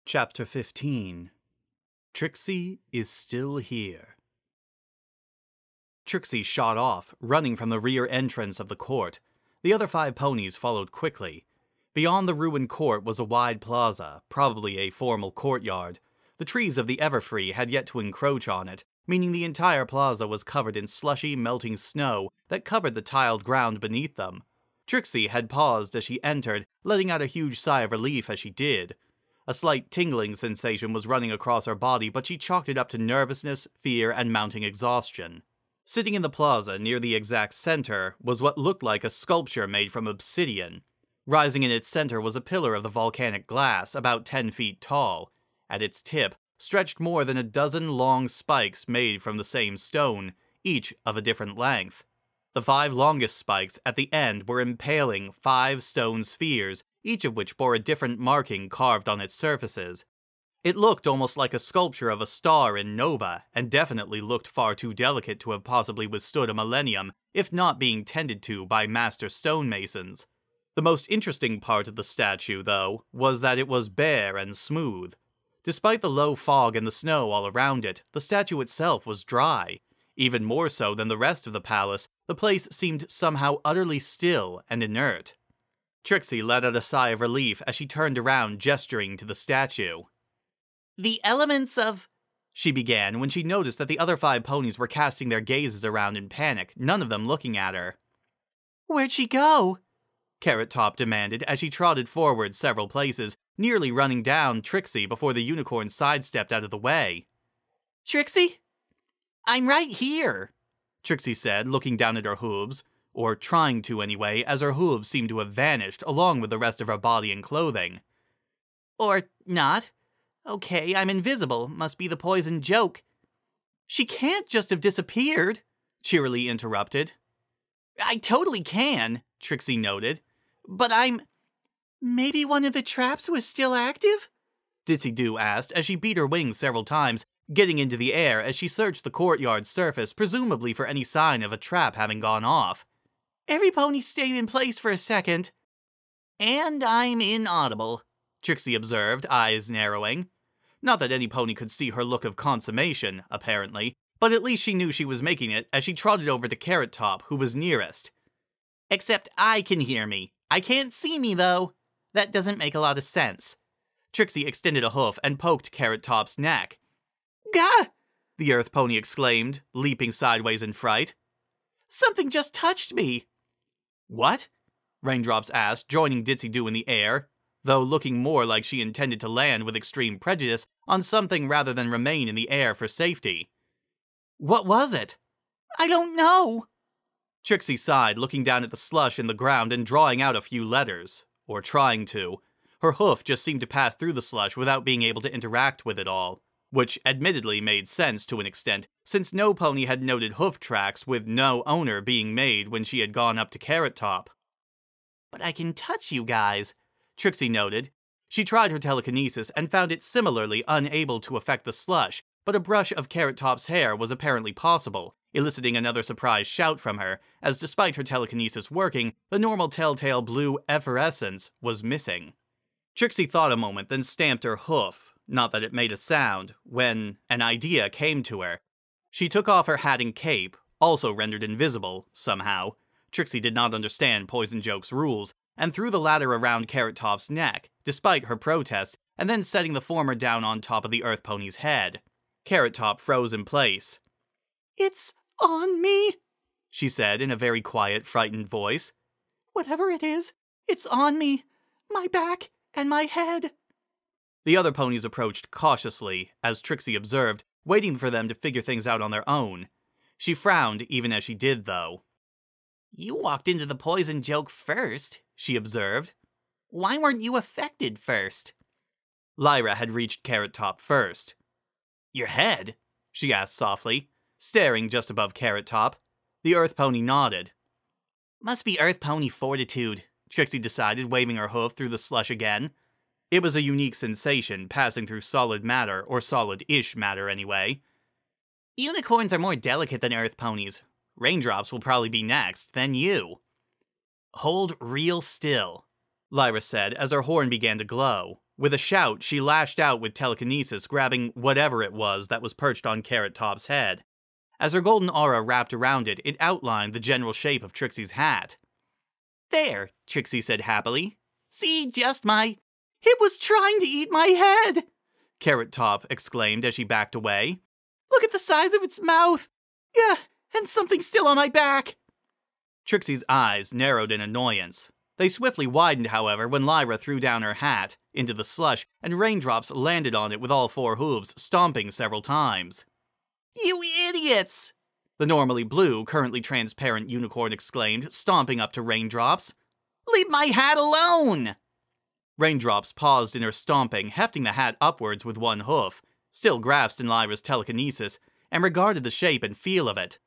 Chapter 15. Trixie is still here. Trixie shot off, running from the rear entrance of the court. The other 5 ponies followed quickly. Beyond the ruined court was a wide plaza, probably a formal courtyard. The trees of the Everfree had yet to encroach on it, meaning the entire plaza was covered in slushy, melting snow that covered the tiled ground beneath them. Trixie had paused as she entered, letting out a huge sigh of relief as she did. A slight tingling sensation was running across her body, but she chalked it up to nervousness, fear, and mounting exhaustion. Sitting in the plaza near the exact center was what looked like a sculpture made from obsidian. Rising in its center was a pillar of the volcanic glass, about 10 feet tall. At its tip stretched more than a dozen long spikes made from the same stone, each of a different length. The 5 longest spikes at the end were impaling 5 stone spheres, each of which bore a different marking carved on its surfaces. It looked almost like a sculpture of a star in nova, and definitely looked far too delicate to have possibly withstood a millennium, if not being tended to by master stonemasons. The most interesting part of the statue, though, was that it was bare and smooth. Despite the low fog and the snow all around it, the statue itself was dry. Even more so than the rest of the palace, the place seemed somehow utterly still and inert. Trixie let out a sigh of relief as she turned around, gesturing to the statue. "The elements of—" she began when she noticed that the other 5 ponies were casting their gazes around in panic, none of them looking at her. "Where'd she go?" Carrot Top demanded as she trotted forward several places, nearly running down Trixie before the unicorn sidestepped out of the way. "Trixie? I'm right here," Trixie said, looking down at her hooves. Or trying to anyway, as her hooves seemed to have vanished, along with the rest of her body and clothing. "Or not. Okay, I'm invisible. Must be the poison joke." "She can't just have disappeared," cheerily interrupted. "I totally can," Trixie noted. "But maybe one of the traps was still active?" Ditsy Doo asked as she beat her wings several times, getting into the air as she searched the courtyard's surface, presumably for any sign of a trap having gone off. "Every pony stayed in place for a second." "And I'm inaudible," Trixie observed, eyes narrowing. Not that any pony could see her look of consummation, apparently, but at least she knew she was making it as she trotted over to Carrot Top, who was nearest. "Except I can hear me. I can't see me, though. That doesn't make a lot of sense." Trixie extended a hoof and poked Carrot Top's neck. "Gah!" the Earth Pony exclaimed, leaping sideways in fright. "Something just touched me." "What?" Raindrops asked, joining Ditsy Doo in the air, though looking more like she intended to land with extreme prejudice on something rather than remain in the air for safety. "What was it?" "I don't know." Trixie sighed, looking down at the slush in the ground and drawing out a few letters. Or trying to. Her hoof just seemed to pass through the slush without being able to interact with it all. Which admittedly made sense to an extent, since no pony had noted hoof tracks with no owner being made when she had gone up to Carrot Top. "But I can touch you guys," Trixie noted. She tried her telekinesis and found it similarly unable to affect the slush, but a brush of Carrot Top's hair was apparently possible, eliciting another surprised shout from her, as despite her telekinesis working, the normal telltale blue effervescence was missing. Trixie thought a moment, then stamped her hoof. Not that it made a sound, when an idea came to her. She took off her hat and cape, also rendered invisible, somehow. Trixie did not understand Poison Joke's rules, and threw the latter around Carrot Top's neck, despite her protests, and then setting the former down on top of the Earth Pony's head. Carrot Top froze in place. "It's on me," she said in a very quiet, frightened voice. "Whatever it is, it's on me. My back and my head." The other ponies approached cautiously, as Trixie observed, waiting for them to figure things out on their own. She frowned even as she did, though. "You walked into the poison joke first," she observed. "Why weren't you affected first?" Lyra had reached Carrot Top first. "Your head?" she asked softly, staring just above Carrot Top. The Earth Pony nodded. "Must be Earth Pony fortitude," Trixie decided, waving her hoof through the slush again. It was a unique sensation, passing through solid matter, or solid-ish matter anyway. "Unicorns are more delicate than Earth Ponies. Raindrops will probably be next, then you." "Hold real still," Lyra said as her horn began to glow. With a shout, she lashed out with telekinesis, grabbing whatever it was that was perched on Carrot Top's head. As her golden aura wrapped around it, it outlined the general shape of Trixie's hat. "There," Trixie said happily. "See, just my... It was trying to eat my head!" Carrot Top exclaimed as she backed away. "Look at the size of its mouth! Yeah, and something still on my back!" Trixie's eyes narrowed in annoyance. They swiftly widened, however, when Lyra threw down her hat into the slush and raindrops landed on it with all 4 hooves, stomping several times. "You idiots!" the normally blue, currently transparent unicorn exclaimed, stomping up to Raindrops. "Leave my hat alone!" Raindrops paused in her stomping, hefting the hat upwards with 1 hoof, still grasped in Lyra's telekinesis, and regarded the shape and feel of it.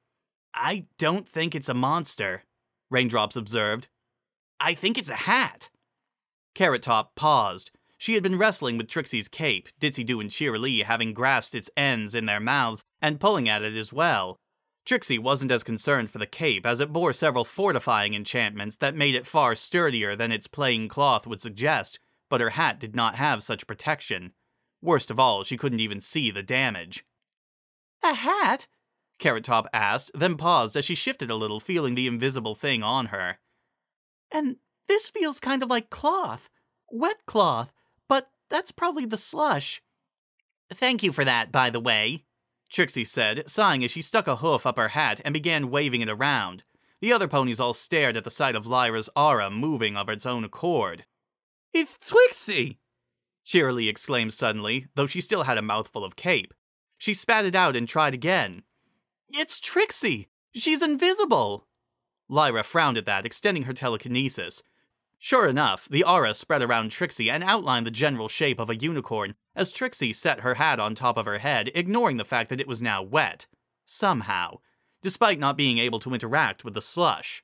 "I don't think it's a monster," Raindrops observed. "I think it's a hat." Carrot Top paused. She had been wrestling with Trixie's cape, Ditsy-Do and Cheerilee having grasped its ends in their mouths and pulling at it as well. Trixie wasn't as concerned for the cape, as it bore several fortifying enchantments that made it far sturdier than its plain cloth would suggest, but her hat did not have such protection. Worst of all, she couldn't even see the damage. "A hat?" Carrot Top asked, then paused as she shifted a little, feeling the invisible thing on her. "And this feels kind of like cloth. Wet cloth, but that's probably the slush." "Thank you for that, by the way," Trixie said, sighing as she stuck a hoof up her hat and began waving it around. The other ponies all stared at the sight of Lyra's aura moving of its own accord. "It's Trixie!" Cheerilee exclaimed suddenly, though she still had a mouthful of cape. She spat it out and tried again. "It's Trixie! She's invisible!" Lyra frowned at that, extending her telekinesis. Sure enough, the aura spread around Trixie and outlined the general shape of a unicorn, as Trixie set her hat on top of her head, ignoring the fact that it was now wet. Somehow. Despite not being able to interact with the slush.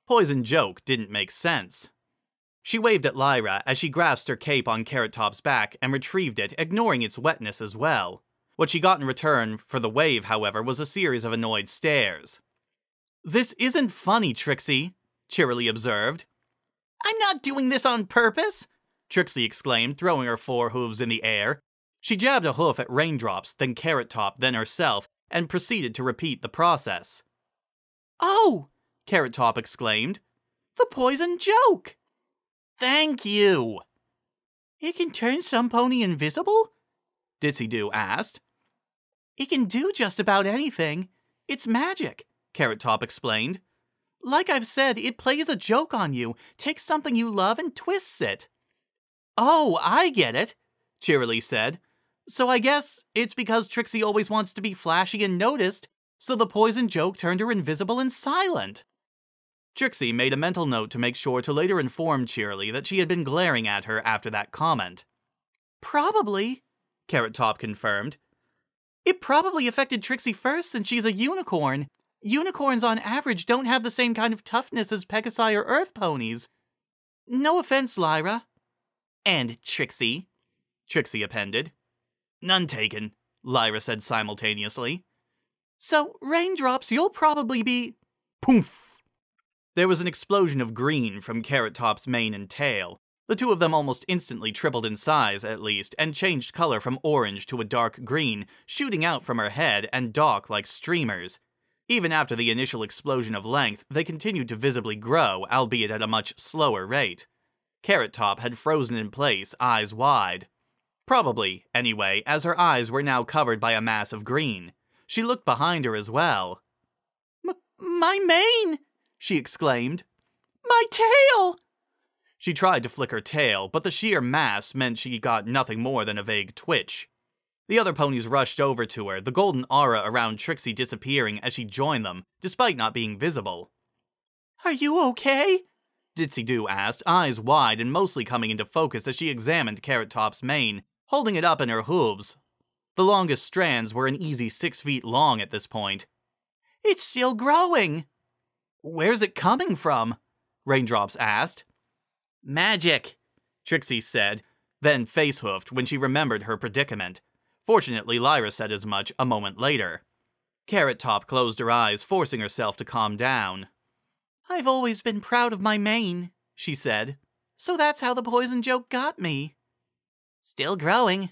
Poison joke didn't make sense. She waved at Lyra as she grasped her cape on Carrot Top's back and retrieved it, ignoring its wetness as well. What she got in return for the wave, however, was a series of annoyed stares. "This isn't funny, Trixie," Cheerilee observed. "I'm not doing this on purpose!" Trixie exclaimed, throwing her 4 hooves in the air. She jabbed a hoof at Raindrops, then Carrot Top, then herself, and proceeded to repeat the process. "Oh!" Carrot Top exclaimed. "The poison joke!" "Thank you!" "It can turn some pony invisible?" Ditsy-Do asked. "It can do just about anything. It's magic," Carrot Top explained. "Like I've said, it plays a joke on you, takes something you love and twists it." "Oh, I get it," Cheerilee said. "So I guess it's because Trixie always wants to be flashy and noticed, so the poison joke turned her invisible and silent." Trixie made a mental note to make sure to later inform Cheerilee that she had been glaring at her after that comment. "Probably," Carrot Top confirmed. "It probably affected Trixie first since she's a unicorn. Unicorns on average don't have the same kind of toughness as Pegasi or Earth ponies. No offense, Lyra." "And Trixie," Trixie appended. "None taken," Lyra said simultaneously. "So, Raindrops, you'll probably be..." Poof! There was an explosion of green from Carrot Top's mane and tail. The 2 of them almost instantly tripled in size, at least, and changed color from orange to a dark green, shooting out from her head and dock like streamers. Even after the initial explosion of length, they continued to visibly grow, albeit at a much slower rate. Carrot Top had frozen in place, eyes wide. Probably, anyway, as her eyes were now covered by a mass of green. She looked behind her as well. My mane!" she exclaimed. "My tail!" She tried to flick her tail, but the sheer mass meant she got nothing more than a vague twitch. The other ponies rushed over to her, the golden aura around Trixie disappearing as she joined them, despite not being visible. "Are you okay?" Ditsy-Do asked, eyes wide and mostly coming into focus as she examined Carrot Top's mane, holding it up in her hooves. The longest strands were an easy 6 feet long at this point. "It's still growing!" "Where's it coming from?" Raindrops asked. "Magic," Trixie said, then face-hoofed when she remembered her predicament. Fortunately, Lyra said as much a moment later. Carrot Top closed her eyes, forcing herself to calm down. "I've always been proud of my mane," she said. "So that's how the poison joke got me." Still growing,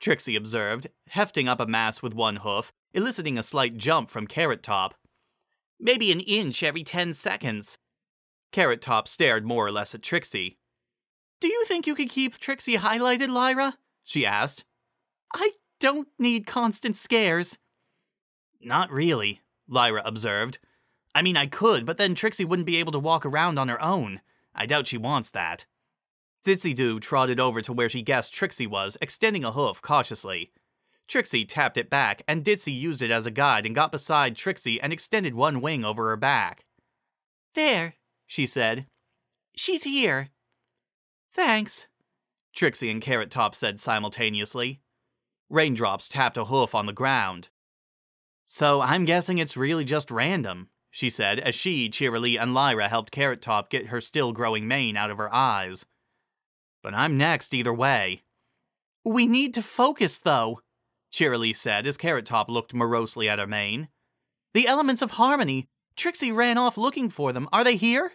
Trixie observed, hefting up a mass with one hoof, eliciting a slight jump from Carrot Top. Maybe an inch every 10 seconds. Carrot Top stared more or less at Trixie. Do you think you could keep Trixie highlighted, Lyra? She asked. I don't need constant scares. Not really, Lyra observed. I mean, I could, but then Trixie wouldn't be able to walk around on her own. I doubt she wants that. Ditsy-Doo trotted over to where she guessed Trixie was, extending a hoof cautiously. Trixie tapped it back, and Ditsy used it as a guide and got beside Trixie and extended one wing over her back. There, she said. She's here. Thanks, Trixie and Carrot Top said simultaneously. Raindrops tapped a hoof on the ground. So I'm guessing it's really just random, she said as she, Cheerilee, and Lyra helped Carrot Top get her still-growing mane out of her eyes. But I'm next either way. We need to focus, though, Cheerilee said as Carrot Top looked morosely at her mane. The elements of harmony. Trixie ran off looking for them. Are they here?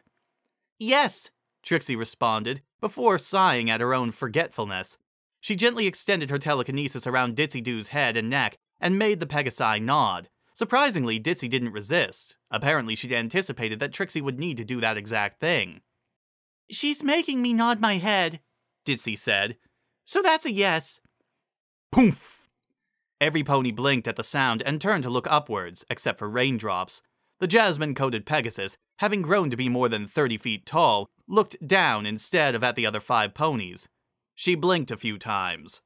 Yes, Trixie responded, before sighing at her own forgetfulness. She gently extended her telekinesis around Ditsy-Doo's head and neck and made the Pegasi nod. Surprisingly, Ditsy didn't resist. Apparently, she'd anticipated that Trixie would need to do that exact thing. She's making me nod my head, Ditsy said. So that's a yes. Poof! Every pony blinked at the sound and turned to look upwards, except for Raindrops. The jasmine-coated Pegasus, having grown to be more than 30 feet tall, looked down instead of at the other 5 ponies. She blinked a few times.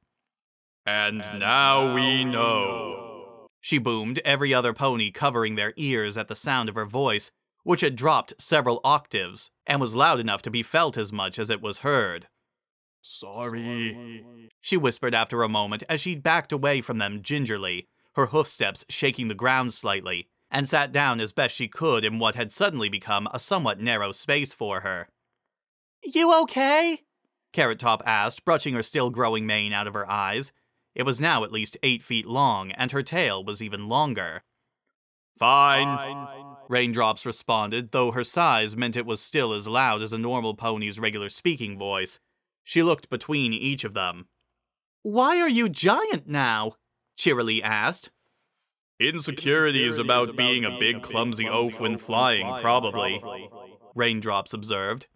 And now we know, she boomed, every other pony covering their ears at the sound of her voice, which had dropped several octaves, and was loud enough to be felt as much as it was heard. Sorry, she whispered after a moment as she backed away from them gingerly, her hoofsteps shaking the ground slightly, and sat down as best she could in what had suddenly become a somewhat narrow space for her. You okay? Carrot Top asked, brushing her still-growing mane out of her eyes. It was now at least 8 feet long, and her tail was even longer. Fine, Raindrops responded, though her size meant it was still as loud as a normal pony's regular speaking voice. She looked between each of them. Why are you giant now? Cheerilee asked. Insecurities about being a big clumsy oaf when flying, probably, Raindrops observed.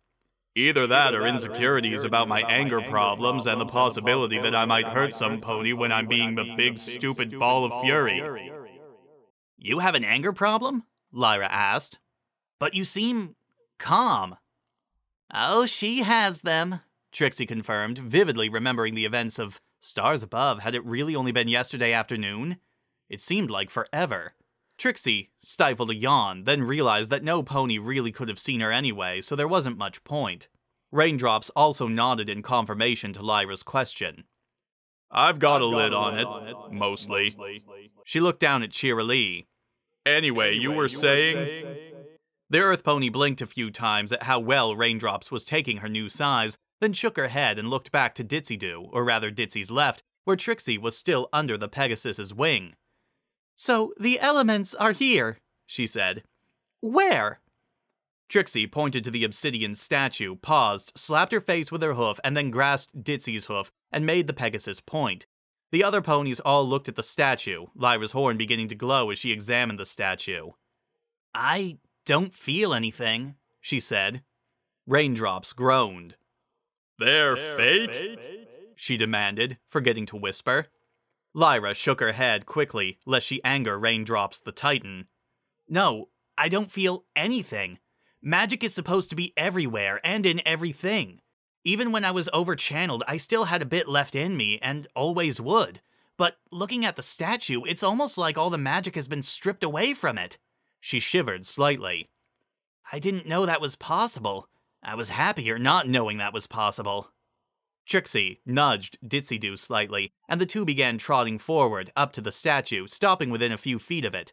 Either that or insecurities about my anger problems and the possibility that I might hurt some pony when I'm being a big stupid ball of fury. You have an anger problem? Lyra asked. But you seem calm. Oh, she has them, Trixie confirmed, vividly remembering the events of Stars Above. Had it really only been yesterday afternoon? It seemed like forever. Trixie stifled a yawn, then realized that no pony really could have seen her anyway, so there wasn't much point. Raindrops also nodded in confirmation to Lyra's question. I've got a lid on it, mostly. She looked down at Cheerilee. Anyway, you were saying? The Earth Pony blinked a few times at how well Raindrops was taking her new size, then shook her head and looked back to Ditsy-Doo, or rather Ditsy's left, where Trixie was still under the Pegasus's wing. So, the elements are here, she said. Where? Trixie pointed to the obsidian statue, paused, slapped her face with her hoof, and then grasped Ditsy's hoof and made the Pegasus point. The other ponies all looked at the statue, Lyra's horn beginning to glow as she examined the statue. I don't feel anything, she said. Raindrops groaned. They're fake? She demanded, forgetting to whisper. Lyra shook her head quickly, lest she anger Raindrops the Titan. No, I don't feel anything. Magic is supposed to be everywhere and in everything. Even when I was over-channeled, I still had a bit left in me, and always would. But looking at the statue, it's almost like all the magic has been stripped away from it. She shivered slightly. I didn't know that was possible. I was happier not knowing that was possible. Trixie nudged Ditsy-Doo slightly, and the two began trotting forward, up to the statue, stopping within a few feet of it.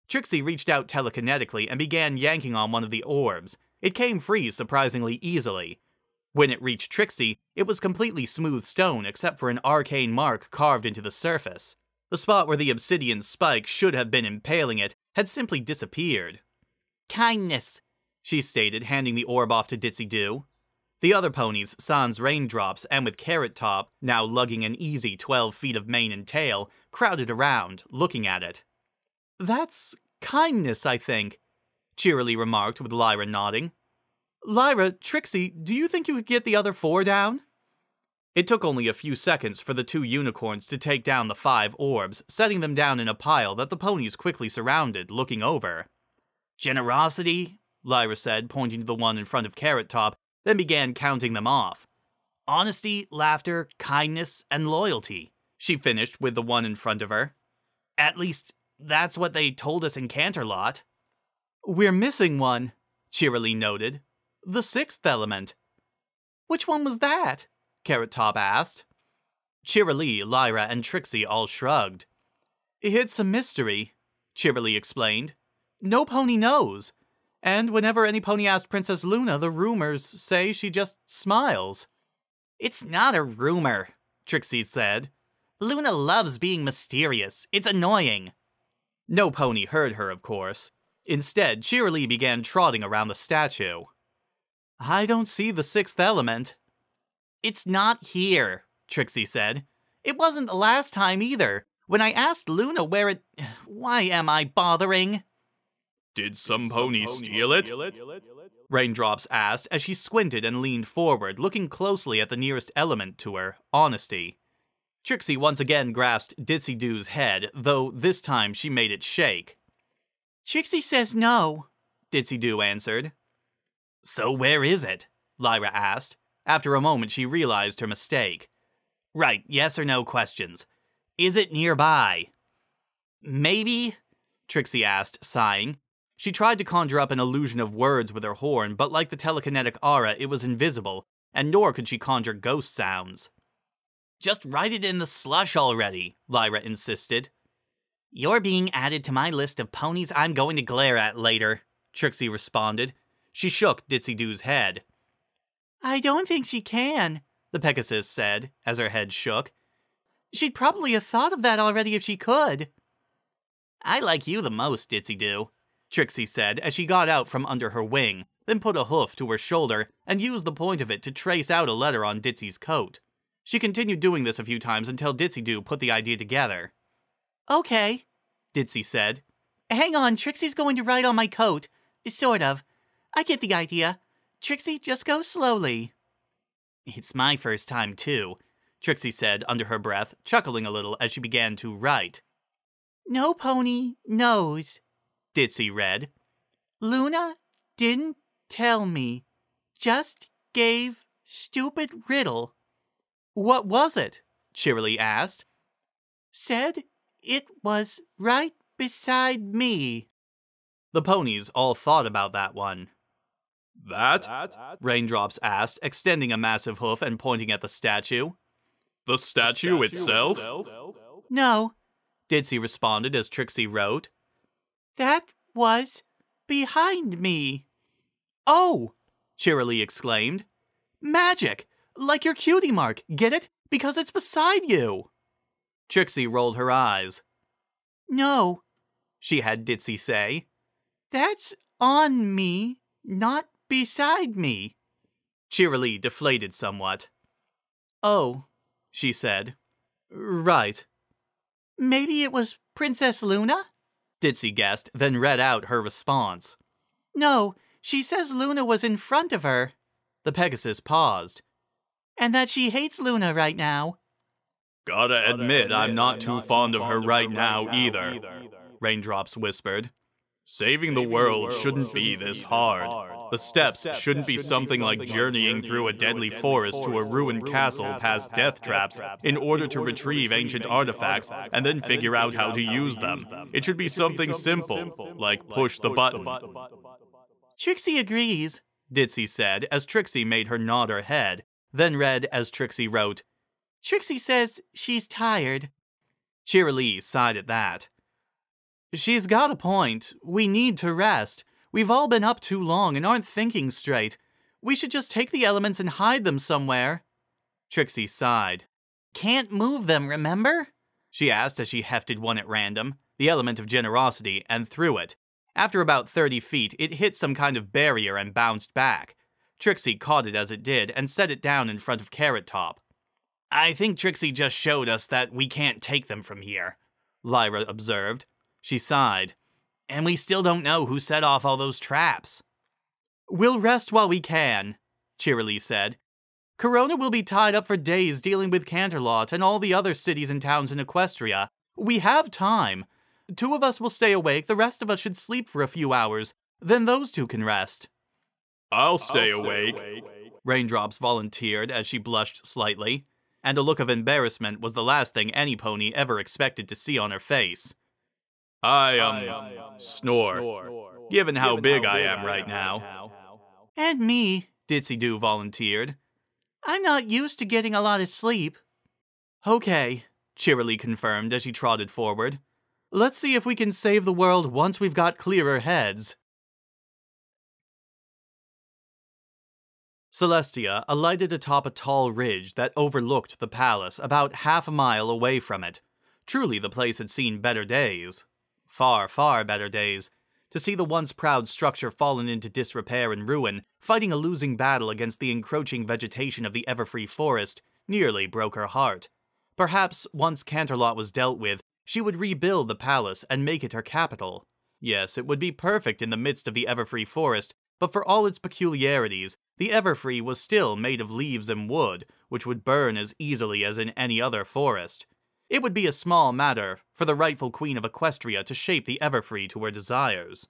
Trixie reached out telekinetically and began yanking on one of the orbs. It came free surprisingly easily. When it reached Trixie, it was completely smooth stone except for an arcane mark carved into the surface. The spot where the obsidian spike should have been impaling it had simply disappeared. Kindness, she stated, handing the orb off to Ditsy-Doo. The other ponies, sans Raindrops and with Carrot Top, now lugging an easy 12 feet of mane and tail, crowded around, looking at it. "That's kindness, I think," cheerily remarked with Lyra nodding. "Lyra, Trixie, do you think you could get the other 4 down?" It took only a few seconds for the 2 unicorns to take down the 5 orbs, setting them down in a pile that the ponies quickly surrounded, looking over. "Generosity," Lyra said, pointing to the one in front of Carrot Top, then began counting them off. "Honesty, laughter, kindness, and loyalty," she finished with the one in front of her. "At least, that's what they told us in Canterlot." "We're missing one," cheerily noted. "The 6th element." "Which one was that?" Carrot Top asked. Cheerily, Lyra and Trixie all shrugged. "It's a mystery," cheerily explained. "No pony knows. And whenever any pony asks Princess Luna, the rumors say she just smiles." "It's not a rumor," Trixie said. "Luna loves being mysterious. It's annoying." No pony heard her, of course. Instead, Cheerily began trotting around the statue. "I don't see the 6th element." "It's not here," Trixie said. "It wasn't the last time either. When I asked Luna where it... Why am I bothering?" "Did some pony steal it?" Raindrops asked as she squinted and leaned forward, looking closely at the nearest element to her, Honesty. Trixie once again grasped Ditsy Doo's head, though this time she made it shake. "Trixie says no," Ditsy Doo answered. "So where is it?" Lyra asked. After a moment, she realized her mistake. "Right, yes or no questions. Is it nearby?" "Maybe?" Trixie asked, sighing. She tried to conjure up an illusion of words with her horn, but like the telekinetic aura, it was invisible, and nor could she conjure ghost sounds. "Just write it in the slush already," Lyra insisted. "You're being added to my list of ponies I'm going to glare at later," Trixie responded. She shook Ditsy Doo's head. "I don't think she can," the Pegasus said, as her head shook. "She'd probably have thought of that already if she could." "I like you the most, Ditsy Doo," Trixie said as she got out from under her wing, then put a hoof to her shoulder and used the point of it to trace out a letter on Ditsy's coat. She continued doing this a few times until Ditsy Doo put the idea together. "Okay," Ditsy said. "Hang on, Trixie's going to write on my coat. Sort of. I get the idea. Trixie, just go slowly." "It's my first time, too," Trixie said under her breath, chuckling a little as she began to write. "No pony knows," Ditsy read. "Luna didn't tell me. Just gave stupid riddle." "What was it?" Cheerily asked. "Said it was right beside me." The ponies all thought about that one. "That?" Raindrops asked, extending a massive hoof and pointing at the statue. "The statue itself?" "No," Ditsy responded as Trixie wrote. "That was behind me." "Oh!" Cheerily exclaimed. "Magic! Like your cutie mark, get it? Because it's beside you!" Trixie rolled her eyes. "No," she had Ditsy say. "That's on me, not beside me." Cheerily deflated somewhat. "Oh," she said. "Right." "Maybe it was Princess Luna?" Ditsy guessed, then read out her response. "No, she says Luna was in front of her." The Pegasus paused. "And that she hates Luna right now." "Gotta admit, I'm not too fond of her right now either," Raindrops whispered. "Saving the world shouldn't be this hard. The steps shouldn't be something like journeying through a deadly forest to a ruined castle past death traps in order to retrieve ancient artifacts and then figure out how to use them. It should be something simple, like push the button." "Trixie agrees," Ditsy said as Trixie made her nod her head, then read as Trixie wrote, "Trixie says she's tired." Cheerily sighed at that. "She's got a point. We need to rest. We've all been up too long and aren't thinking straight. We should just take the elements and hide them somewhere." Trixie sighed. "Can't move them, remember?" she asked as she hefted one at random, the element of generosity, and threw it. After about 30 feet, it hit some kind of barrier and bounced back. Trixie caught it as it did and set it down in front of Carrot Top. I think Trixie just showed us that we can't take them from here, Lyra observed. She sighed. And we still don't know who set off all those traps. We'll rest while we can, Cheerilee said. Corona will be tied up for days dealing with Canterlot and all the other cities and towns in Equestria. We have time. 2 of us will stay awake, the rest of us should sleep for a few hours. Then those 2 can rest. I'll stay awake, Raindrops volunteered as she blushed slightly, and a look of embarrassment was the last thing any pony ever expected to see on her face. I, snore, given how big I am right now. And me, Ditsy-Doo volunteered. I'm not used to getting a lot of sleep. Okay, Cheerilee confirmed as she trotted forward. Let's see if we can save the world once we've got clearer heads. Celestia alighted atop a tall ridge that overlooked the palace about half a mile away from it. Truly, the place had seen better days. Far, far better days. To see the once proud structure fallen into disrepair and ruin, fighting a losing battle against the encroaching vegetation of the Everfree Forest, nearly broke her heart. Perhaps, once Canterlot was dealt with, she would rebuild the palace and make it her capital. Yes, it would be perfect in the midst of the Everfree Forest, but for all its peculiarities, the Everfree was still made of leaves and wood, which would burn as easily as in any other forest. It would be a small matter for the rightful queen of Equestria to shape the Everfree to her desires.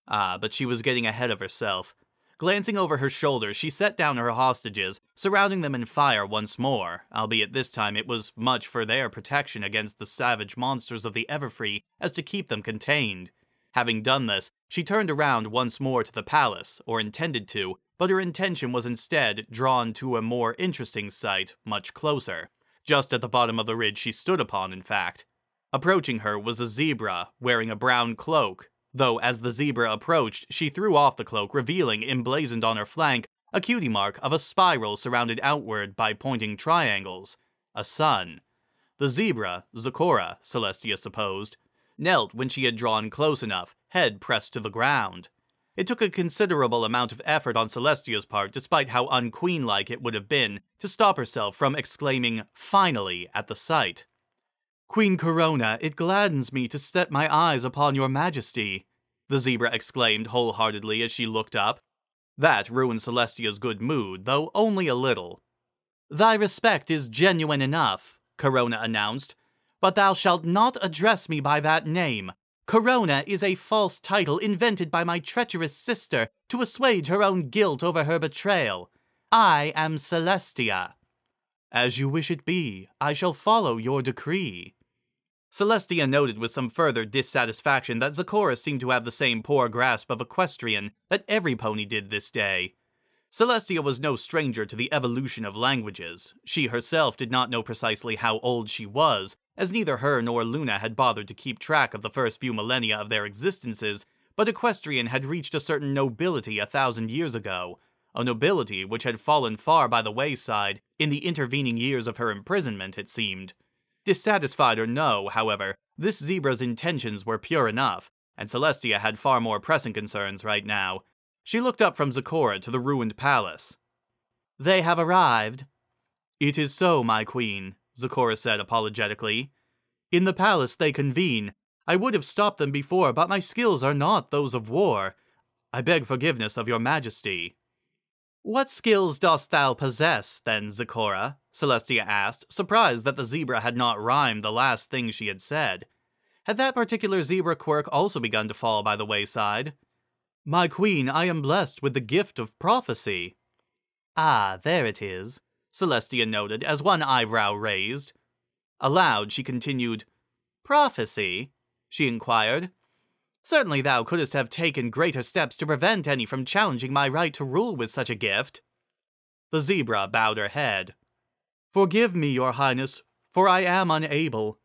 But she was getting ahead of herself. Glancing over her shoulder, she set down her hostages, surrounding them in fire once more, albeit this time it was much for their protection against the savage monsters of the Everfree as to keep them contained. Having done this, she turned around once more to the palace, or intended to, but her intention was instead drawn to a more interesting sight much closer. Just at the bottom of the ridge she stood upon, in fact. Approaching her was a zebra, wearing a brown cloak, though as the zebra approached, she threw off the cloak, revealing, emblazoned on her flank, a cutie mark of a spiral surrounded outward by pointing triangles. A sun. The zebra, Zecora, Celestia supposed, knelt when she had drawn close enough, head pressed to the ground. It took a considerable amount of effort on Celestia's part, despite how unqueen-like it would have been, to stop herself from exclaiming, finally, at the sight. Queen Corona, it gladdens me to set my eyes upon your majesty, the zebra exclaimed wholeheartedly as she looked up. That ruined Celestia's good mood, though only a little. Thy respect is genuine enough, Corona announced, but thou shalt not address me by that name. Corona is a false title invented by my treacherous sister to assuage her own guilt over her betrayal. I am Celestia. As you wish it be, I shall follow your decree. Celestia noted with some further dissatisfaction that Zecora seemed to have the same poor grasp of Equestrian that every pony did this day. Celestia was no stranger to the evolution of languages. She herself did not know precisely how old she was, as neither her nor Luna had bothered to keep track of the first few millennia of their existences, but Equestrian had reached a certain nobility 1,000 years ago, a nobility which had fallen far by the wayside in the intervening years of her imprisonment, it seemed. Dissatisfied or no, however, this zebra's intentions were pure enough, and Celestia had far more pressing concerns right now. She looked up from Zecora to the ruined palace. They have arrived. It is so, my queen, Zecora said apologetically. In the palace they convene. I would have stopped them before, but my skills are not those of war. I beg forgiveness of your majesty. What skills dost thou possess, then, Zecora? Celestia asked, surprised that the zebra had not rhymed the last thing she had said. Had that particular zebra quirk also begun to fall by the wayside? My queen, I am blessed with the gift of prophecy. Ah, there it is, Celestia noted as one eyebrow raised. Aloud, she continued, Prophecy? She inquired. Certainly thou couldst have taken greater steps to prevent any from challenging my right to rule with such a gift. The zebra bowed her head. Forgive me, your highness, for I am unable.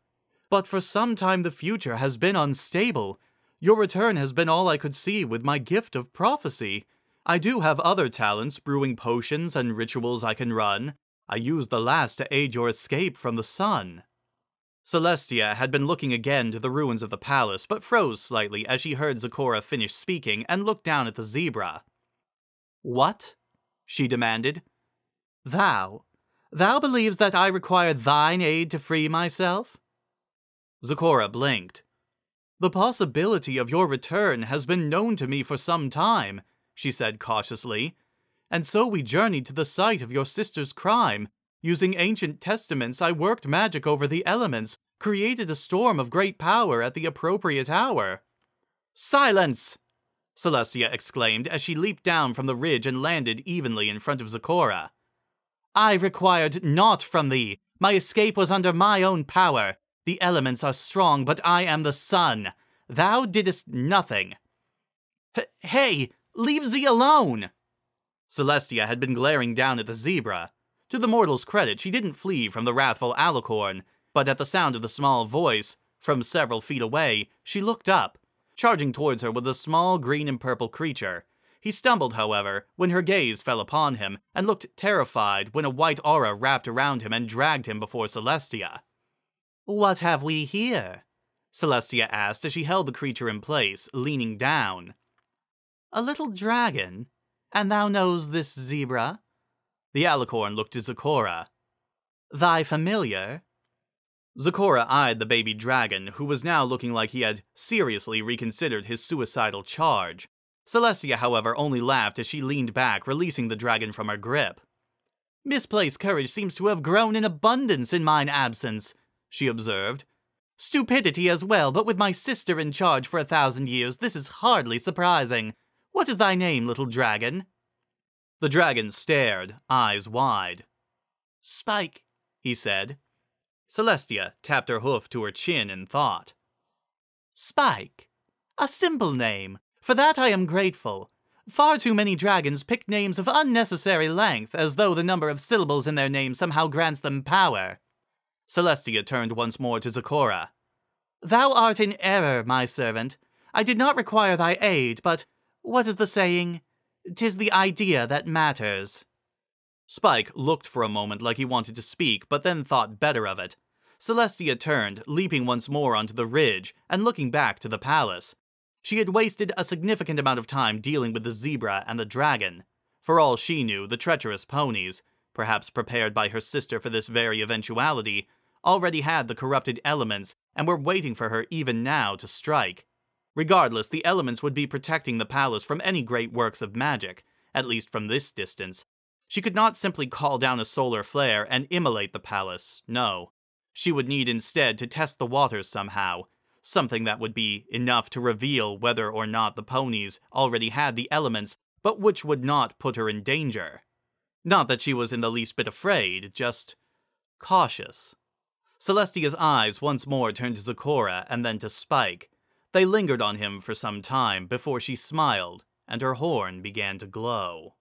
But for some time the future has been unstable. Your return has been all I could see with my gift of prophecy. I do have other talents, brewing potions and rituals I can run. I used the last to aid your escape from the sun. Celestia had been looking again to the ruins of the palace, but froze slightly as she heard Zecora finish speaking and looked down at the zebra. What? she demanded. Thou believes that I require thine aid to free myself? Zecora blinked. The possibility of your return has been known to me for some time, she said cautiously, and so we journeyed to the site of your sister's crime. Using ancient testaments, I worked magic over the elements, created a storm of great power at the appropriate hour. Silence! Celestia exclaimed as she leaped down from the ridge and landed evenly in front of Zecora. I required naught from thee. My escape was under my own power. The elements are strong, but I am the sun. Thou didst nothing. Hey, leave ze alone! Celestia had been glaring down at the zebra. To the mortal's credit, she didn't flee from the wrathful alicorn, but at the sound of the small voice, from several feet away, she looked up, charging towards her with a small green and purple creature. He stumbled, however, when her gaze fell upon him, and looked terrified when a white aura wrapped around him and dragged him before Celestia. What have we here? Celestia asked as she held the creature in place, leaning down. A little dragon? And thou knows this zebra? The alicorn looked at Zecora. Thy familiar? Zecora eyed the baby dragon, who was now looking like he had seriously reconsidered his suicidal charge. Celestia, however, only laughed as she leaned back, releasing the dragon from her grip. Misplaced courage seems to have grown in abundance in mine absence, she observed. Stupidity as well, but with my sister in charge for 1,000 years, this is hardly surprising. What is thy name, little dragon? The dragon stared, eyes wide. Spike, he said. Celestia tapped her hoof to her chin in thought. Spike. A simple name. For that I am grateful. Far too many dragons pick names of unnecessary length, as though the number of syllables in their name somehow grants them power. Celestia turned once more to Zecora. Thou art in error, my servant. I did not require thy aid, but what is the saying? 'Tis the idea that matters. Spike looked for a moment like he wanted to speak, but then thought better of it. Celestia turned, leaping once more onto the ridge, and looking back to the palace. She had wasted a significant amount of time dealing with the zebra and the dragon. For all she knew, the treacherous ponies, perhaps prepared by her sister for this very eventuality, already had the corrupted elements and were waiting for her even now to strike. Regardless, the elements would be protecting the palace from any great works of magic, at least from this distance. She could not simply call down a solar flare and immolate the palace, no. She would need instead to test the waters somehow, something that would be enough to reveal whether or not the ponies already had the elements, but which would not put her in danger. Not that she was in the least bit afraid, just cautious. Celestia's eyes once more turned to Zecora and then to Spike. They lingered on him for some time before she smiled, and her horn began to glow.